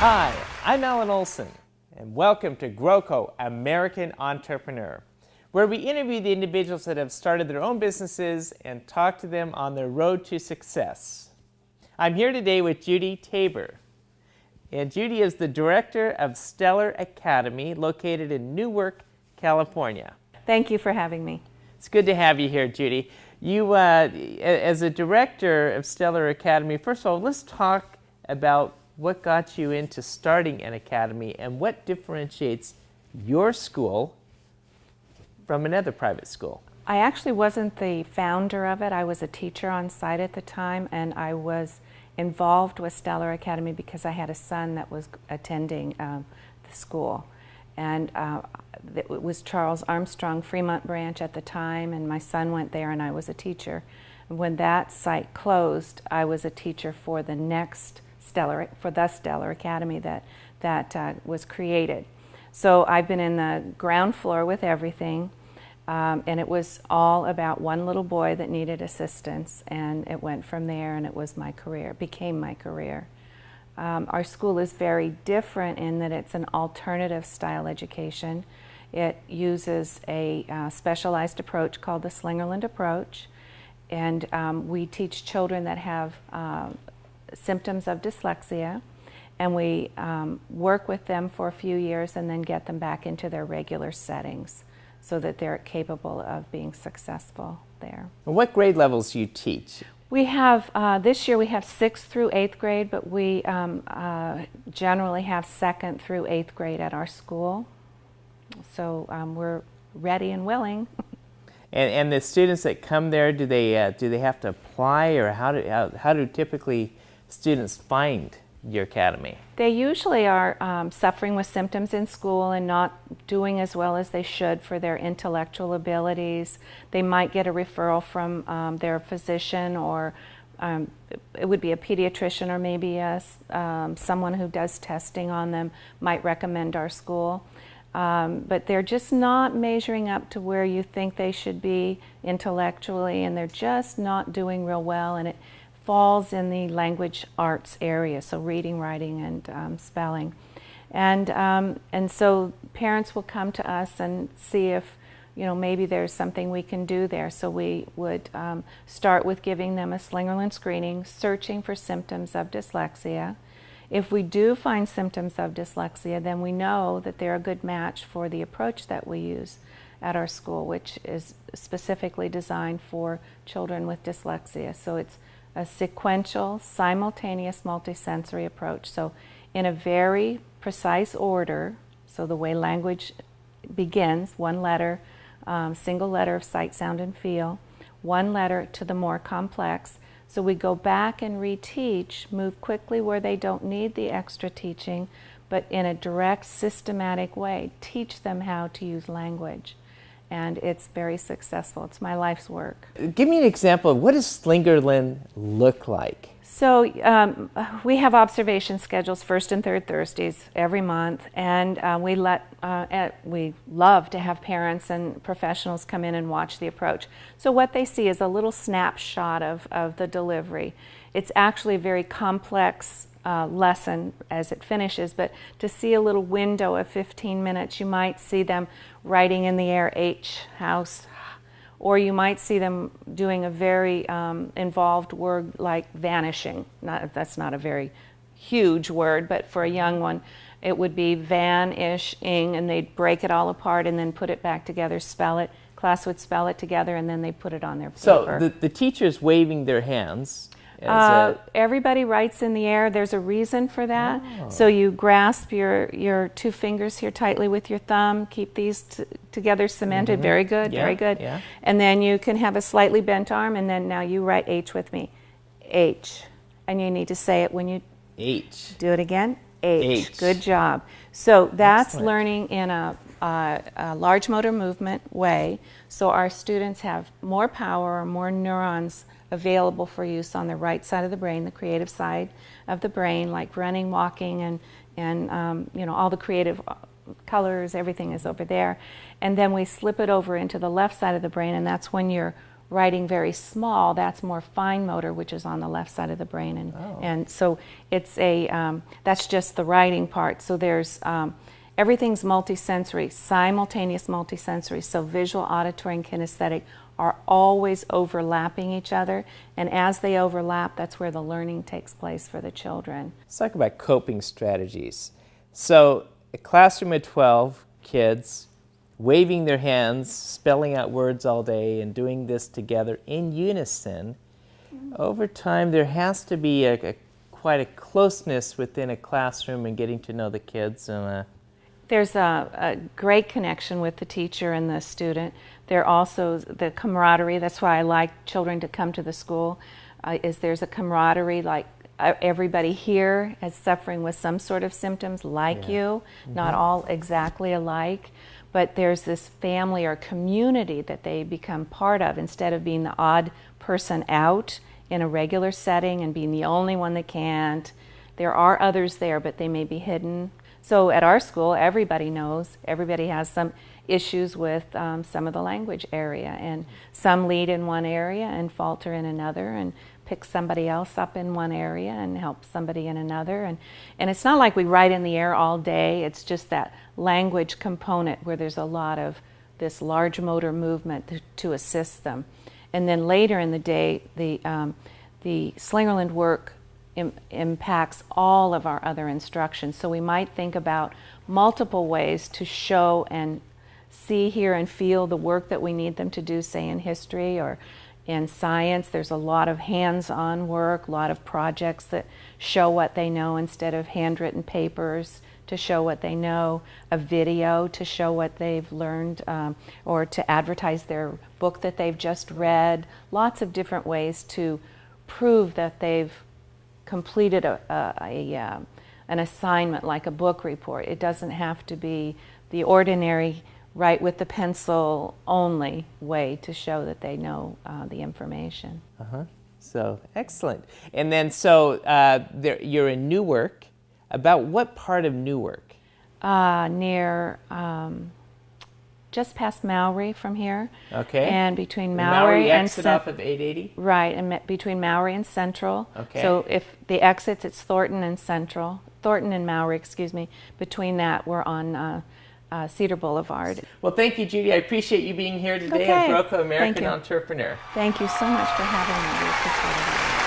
Hi, I'm Alan Olson, and welcome to GROCO, American Entrepreneur, where we interview the individuals that have started their own businesses and talk to them on their road to success. I'm here today with Judy Tabor, and Judy is the director of Stellar Academy, located in Newark, California. Thank you for having me. It's good to have you here, Judy. You, as a director of Stellar Academy, first of all, let's talk about what got you into starting an academy and what differentiates your school from another private school. I actually wasn't the founder of it. I was a teacher on site at the time, and I was involved with Stellar Academy because I had a son that was attending the school. And it was Charles Armstrong Fremont branch at the time, and my son went there and I was a teacher. And when that site closed, I was a teacher for the next the Stellar Academy that was created. So I've been in the ground floor with everything, and it was all about one little boy that needed assistance, and it went from there, and it was my career, became my career. Our school is very different in that it's an alternative style education. It uses a specialized approach called the Slingerland approach, and we teach children that have symptoms of dyslexia, and we work with them for a few years and then get them back into their regular settings so that they're capable of being successful there. And what grade levels do you teach? We have, this year we have 6th through 8th grade, but we generally have 2nd through 8th grade at our school. So we're ready and willing. And the students that come there, do they have to apply, or how do typically students find your academy? They usually are suffering with symptoms in school and not doing as well as they should for their intellectual abilities. They might get a referral from their physician, or it would be a pediatrician, or maybe someone who does testing on them might recommend our school. But they're just not measuring up to where you think they should be intellectually, and they're just not doing real well, and it falls in the language arts area, so reading, writing, and spelling. And so parents will come to us and see if, maybe there's something we can do there. So we would start with giving them a Slingerland screening, searching for symptoms of dyslexia. If we do find symptoms of dyslexia, then we know that they're a good match for the approach that we use at our school, which is specifically designed for children with dyslexia. So it's a sequential, simultaneous, multisensory approach. So in a very precise order, so the way language begins, one letter, single letter of sight, sound, and feel, one letter to the more complex. So we go back and reteach, move quickly where they don't need the extra teaching, but in a direct, systematic way, teach them how to use language. And it's very successful. It's my life's work. Give me an example of what does Slingerland look like? So we have observation schedules, first and third Thursdays every month, and we love to have parents and professionals come in and watch the approach. So what they see is a little snapshot of the delivery. It's actually a very complex lesson as it finishes, but to see a little window of 15 minutes, you might see them writing in the air H, house, or you might see them doing a very involved word like vanishing. That's not a very huge word, but for a young one, it would be van-ish-ing, and they'd break it all apart and then put it back together, spell it. Class would spell it together, and then they put it on their paper. So the teacher's waving their hands. Everybody writes in the air. There's a reason for that. Oh. So you grasp your two fingers here tightly with your thumb, keep these together cemented. Mm-hmm. Very good, very good. Yeah. And then you can have a slightly bent arm, and then now you write H with me. H. And you need to say it when you H. Do it again. H. Good job. So that's Excellent. Learning in a large motor movement way. So our students have more power or more neurons available for use on the right side of the brain, the creative side of the brain, like running, walking, and all the creative colors, everything is over there. And then we slip it over into the left side of the brain, and that's when you're writing very small, that's more fine motor, which is on the left side of the brain. And so it's that's just the writing part. So there's, everything's multisensory, simultaneous multisensory. So visual, auditory, and kinesthetic are always overlapping each other. And as they overlap, that's where the learning takes place for the children. Let's talk about coping strategies. So a classroom of 12 kids, waving their hands, spelling out words all day, and doing this together in unison. Over time, there has to be quite a closeness within a classroom and getting to know the kids. There's a great connection with the teacher and the student. There also the camaraderie. That's why I like children to come to the school. Is there's a camaraderie, like everybody here is suffering with some sort of symptoms like you, not all exactly alike, but there's this family or community that they become part of instead of being the odd person out in a regular setting and being the only one that can't. There are others there, but they may be hidden. So at our school, everybody knows, everybody has some issues with some of the language area, and some lead in one area and falter in another, and pick somebody else up in one area and help somebody in another. And it's not like we write in the air all day, it's just that language component where there's a lot of this large motor movement to assist them. And then later in the day, the Slingerland work impacts all of our other instructions. So we might think about multiple ways to show and see, hear, and feel the work that we need them to do, say in history or in science. There's a lot of hands-on work, a lot of projects that show what they know instead of handwritten papers to show what they know, a video to show what they've learned, or to advertise their book that they've just read. Lots of different ways to prove that they've completed an assignment like a book report. It doesn't have to be the ordinary write with the pencil only way to show that they know the information. So excellent. And then you're in Newark. About what part of Newark? Near just past Mowry from here. Okay. And between Mowry and exit off of 880? Right, and between Mowry and Central. Okay. So if the exits, it's Thornton and Mowry, excuse me. Between that, we're on Cedar Boulevard. Well, thank you, Judy. I appreciate you being here today on GROCO American Entrepreneur. Thank you so much for having me. We appreciate it.